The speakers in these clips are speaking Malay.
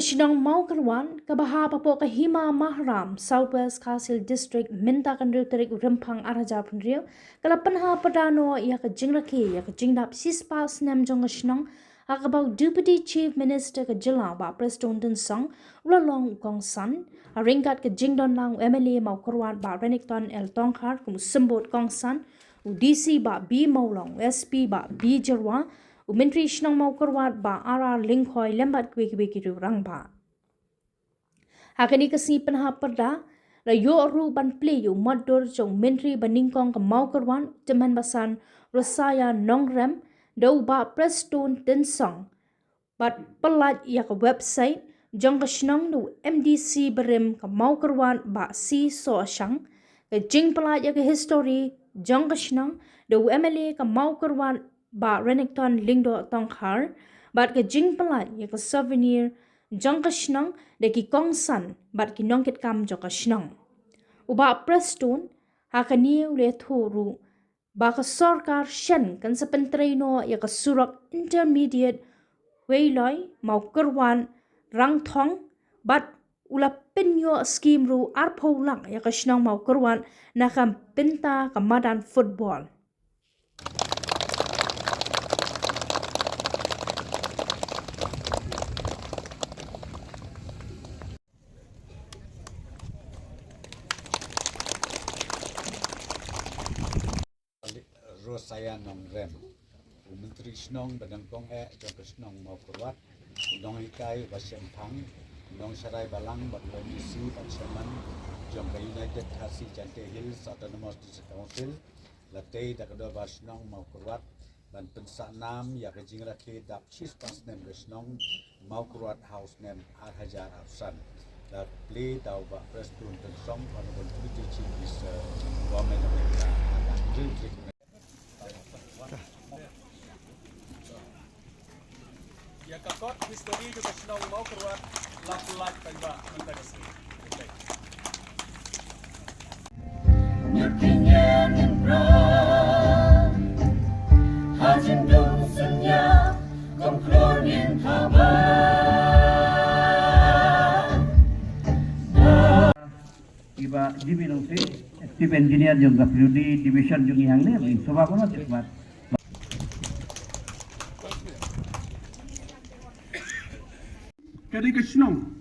Kesinong mau keruan kebaha papo ke Hima Mahram Southwest Kasil District minta kandir terik rempang araja penrio kala penha padano ia ke jingraki ia ke jingdap sispas nem jong kesinong akabau Deputy Chief Minister ke Jila ba Preston den Song ulalong Gong San aringkat ke jingdon lang MLA mau keruan ba Renington El Tongkhar kum sembot Gong San DC ba B Maulong SP ba B Jerwa Menteri Shnong mau kerwat ba RR Lingkhoi lembat kwek-kwek itu rang ba. Hakani kasi penha perda la yo ru ban play yo moddor jong Menteri Baningkong ke mau kerwan teman basan Rosaya Nongrem dau ba Preston Tensong. Bat pelat ya ke website jong ke Shnong du MDC berem ke mau kerwan ba si so asyang ke jing pelat ya ke history jong ke Shnong du MLA ke mau kerwan ba Renington Lingdo Tongkhar bat ke jing pelat ya ke souvenir jong ke Shnong de ki Gong San bat ki nongkit kam jong ke Shnong uba Preston hakani ule thuru ba ke sarkar shen kan sepentreno ya ke surak intermediate weiloi mau kerwan rang thong bat ula penyo scheme ru arpo lang ya ke Shnong mau kerwan nakam pinta kamadan football. Rosaya Nongrem, Menteri Shnong Baningkong jong Shnong mau kurwat, Nong Ikai Basyam Pang, Nong Sarai Balang Batlonisi Batsaman, jong United Kasi Jante Hills Autonomous District Council, Latei Dakado Bashnong mau kurwat, Ban Pensak Nam ya kejing rakhi dap chis pas nem Shnong mau kurwat house nem Hajar Hausan. La play dau ba Preston Tensong Honorable Deputy Chief Minister Government of India akan drill Ya kakot history juga Shnong mau keluar lap-lap tembak mentah kesini. Nyukinya nembro Hajin dung senya Komklor nien taba Iba jibi nung si Chief Engineer yung WD Division yung yang ni Soba ko na tikmat Kadi ke Shnong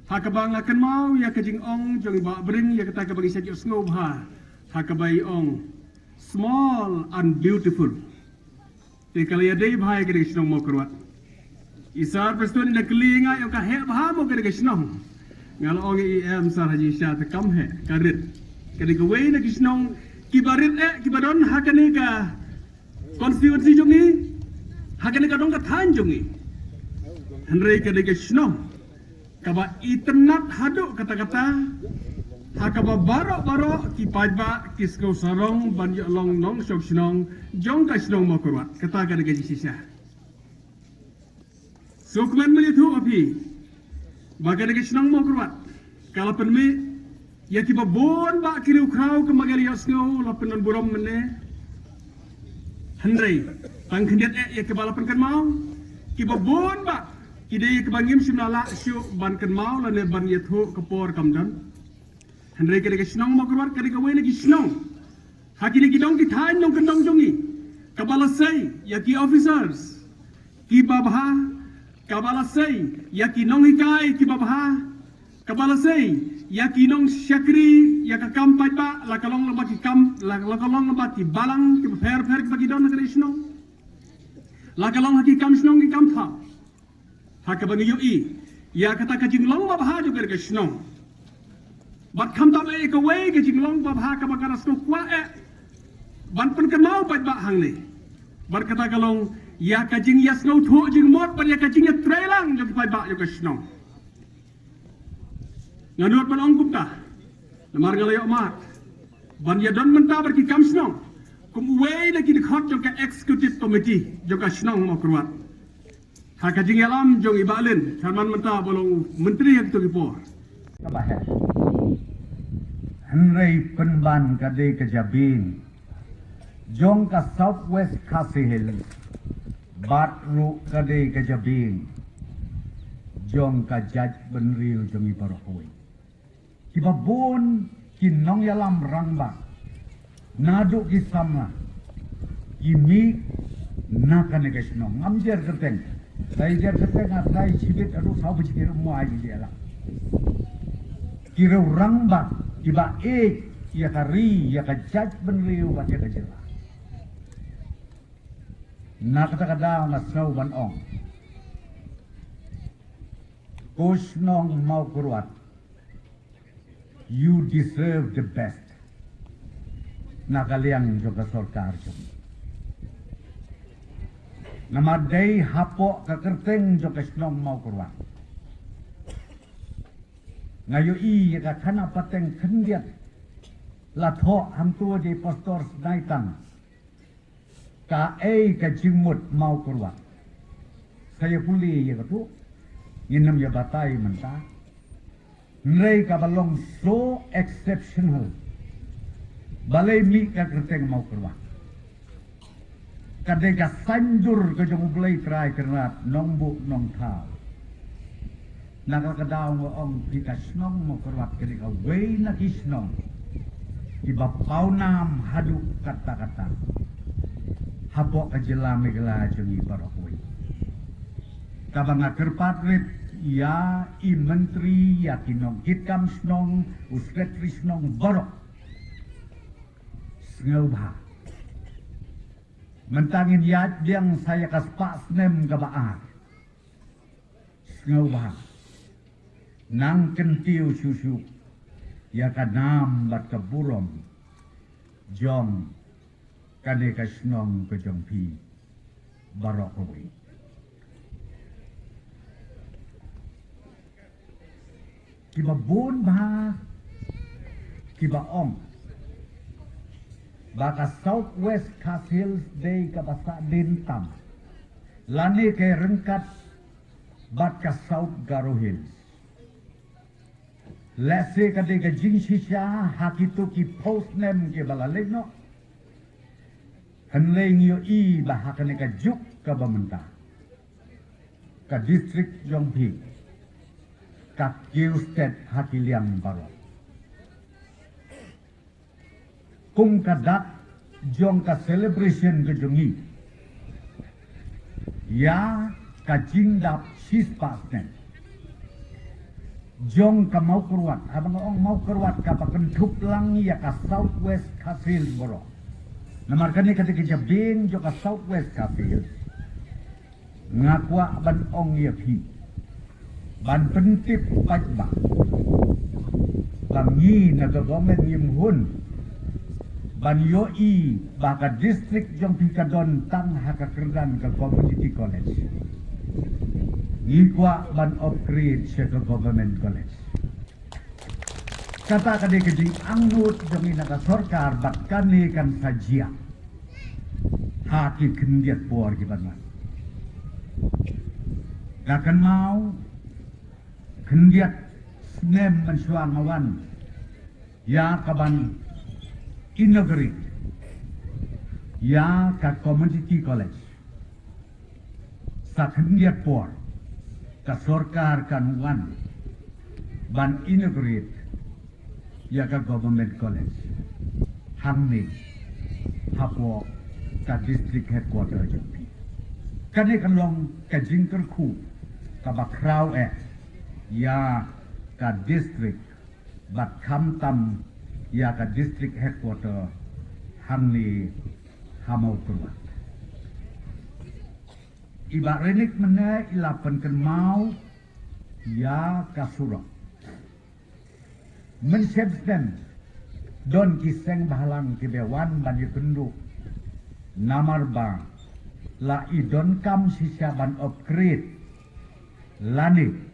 hakabang akan mau ya kejing ong jong ba bring ya kata bagi saja snob ha hakabai ong small and beautiful te kala ya dei bhai kadi Shnong mau kerwat isar Preston na kelinga yo ka he bha mo kadi Shnong ngal ong em sar haji sha te kam he karit kadi ke wei na Shnong kibarit kibadon hakani ka constituency jongi hakani ka dong ka than jongi Henry kadege Shnong kaba iternat haduk kata-kata hakaba barok-barok ki pajba kisko sarong ban long nong sok Shnong jong ka Shnong mau kurwat kata kadege sisa sukman melitu api baga kadege Shnong mau kurwat kala penmi ya ki babon ba kiri ukrau ke magali yasno lapenan burom mene Henry tang kendet ya ke balapan kan mau ki babon ba Kidai kebangim simlala syuk ban kan mau lane ban yathu kapor kamdan. Henry kade Shnong mau keluar kade kawai lagi Shnong. Hakini kidong kithan nong kendong jongi. Kabalasai ya ki officers. Ki babha kabalasai ya ki nong ikai ki babha. Kabalasai ya ki nong syakri ya ka kampai ba la kalong lamba ki kam la kalong lamba ki balang ki fer ki bagi don kade Shnong. La kalong haki kam Shnong ki kam tha. Hakabang yoi ya kata kajing long babha juga ke Shnong bat kam tam ke wei kajing long babha ka bakara sno kwa ban pen kan mau bat ba hang ni bar kata kalong ya kajing yas no thu jing mot bar ya kajing ya trailang jog bat ba juga Shnong nganut ban ong kumta lamar ngalayo mat ban ya don menta bar ki kam Shnong kum wei lagi dekhot jog ka executive committee jog ka Shnong mau kurwat Hakajing alam jong ibalin Charman mentah bolong menteri yang tu kipor. Kabah Henry penban kade kejabing jong ka Southwest Kasi Hills bat ru kade kejabing jong ka jaj benriu jong ibarokoi kiba bon kinong yalam rangba nadu kisamla kimi nakane kesno ngamjer kerteng sai jer kerteng atai cibit adu sabu cikir mu aji dia lah kira rangba kiba ya kari ya ka jaj benriu ba ya ka jela na kata-kata na snow ban ong Kusnong mau kuruat. You deserve the best. Nakaliang juga sorkar jom. Namadai hapo kakerteng juga snong mau kuruat. Ngayo i ka kana pateng kendiat. Latho hamtua di postor naitang. Ka ka jimut mau kuruat. Saya puli ya katu. Inam ya batai mentah. Mereka balong so exceptional. Balai mi ka kerteng mau kerwa. Kadega sanjur ke jong bulai try kerat nong bu nong tau. Nakal kadao ngo ong kita snong mau kerwat kadega way na kisnong. Iba paunam hadu kata-kata. Hapok kajelame gela jong ibarokoi. Kabang kerpatrit ya i menteri ya kinong hitam snong uskretri snong borok ngubah mentangin yad yang saya kaspak snem kabaar ngubah nang kentiu susu ya kanam bat keburom jong kane kasnong kejong pi borok kowe kiba bun bah kiba ong baka southwest Khas Hills day kabasa dintam lani kay rengkat bat ka south Garo Hills lese kade ka jingsisya hakitu ki postnem ke balalegno hanleng yo i bahakane ka juk ka bamenta ka district Jongpi Kak State Hakiliang Barok. Kung kadak jong ka celebration ke jongi. Ya ka jingdap sispasnen. Jong ka mau kurwat. Abang ong mau kurwat ka pakentup lang ya ka Southwest Khas Hills Barok. Namarkani ketika jabing jong ka Southwest Khas Hills. Ngakwa ban ong ya pi. Ban pentip pajba bangi nagagomen yimhun ban yoi baka district jong pikadon tang hakakerdan ke community college ngikwa ban upgrade siya ke government college kata kade kejing angut jong inaka sorkar bakane kan sajia haki kendiat por gibanman gakan mau kendiat snem mensuangawan ya kaban inaugurate ya ka community college sa kendiat por ka sorkar kanuan ban inaugurate ya ka government college hamni hapo ka district headquarter Jompi kane kan long ka jingker ku ka bakraw ya ka district bat kamtam ya ka district headquarter hamni hamau kurwa iba renik mene ilapan kan mau ya ka surok mensebsten don kiseng bahalang kibewan ban yukundu namarba la idon kam sisya ban upgrade lani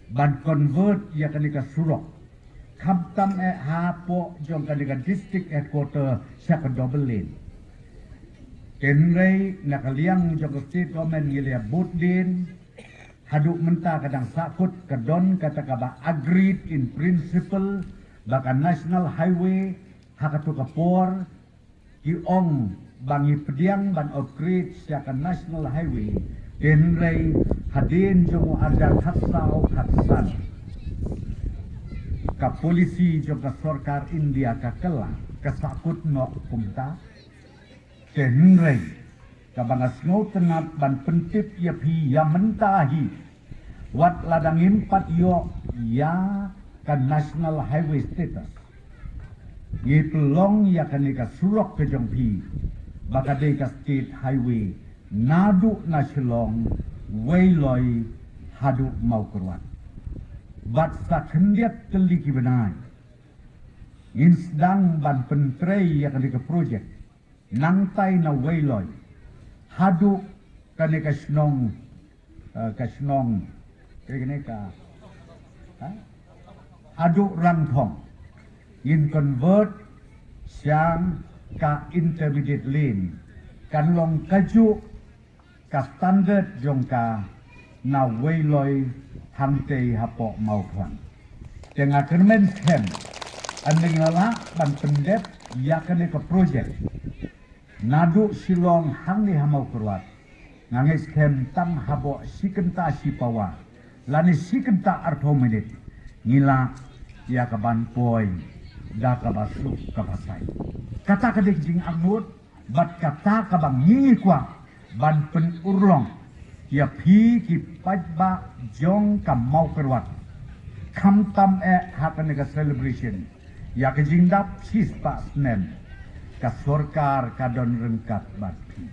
ban convert ya kanika surok kamtam hapo jong kanika district headquarter siya ka double lane kenrei nakaliang jong state government gilia budin haduk menta kadang sakut kadon kata kaba agreed in principle baka national highway hakatu kapor kiong bangi pediang ban upgrade siya ka national highway Kenrei hadin jong ada khatsau khatsan. Ka polisi jong ka sarkar India ka kela kasakut no kumta. Kenrei ka bangas ngau tenat ban pentip ya pi ya mentahi. Wat ladang impat yo ya ka national highway status. Ye pelong ya kan ka surok ke jong pi. Baka de ka state highway nadu na Shillong wailoi hadu mau kurwan. Bat sa kendiat teliki benai. Insdang ban pentrei ya kan ka project. Nangtai na wailoi. Hadu kan ka snong kaya hadu rangthong. In convert siang ka intermediate lane. Kan long kaju ka standard jong ka na wailoi hante hapo mau tuan. Tengah kermen kem andeng lala ban pendep ya kan ka project. Nadu Shillong hang ni hamau kurwat. Ngangis kem tang habo sikenta sipawa. Lani sikenta arto menit. Ngila ya ka ban poi da ka basu ka pasai. Kata ka jing angut bat kata ka bang ngi kwa ban pen urlong ya pi ki pajba jong ka mau kurwat. Kam tam hakan ka celebration. Ya ka jingdap sispa snem. Ka sorkar kadon rengkat bat pi.